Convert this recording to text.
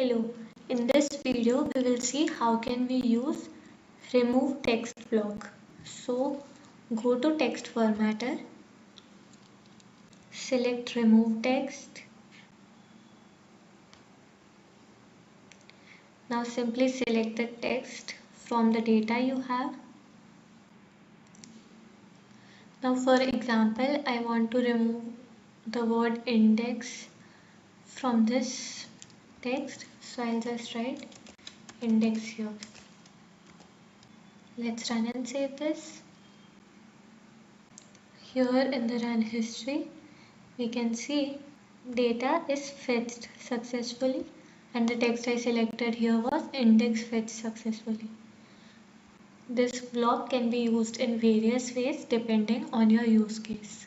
Hello, in this video we will see how can we use remove text block. So go to text formatter, select remove text. Now simply select the text from the data you have. Now for example, I want to remove the word index from this text. So I'll just write index here. Let's run and save this. Here in the run history, we can see data is fetched successfully and the text I selected here was index fetched successfully. This block can be used in various ways depending on your use case.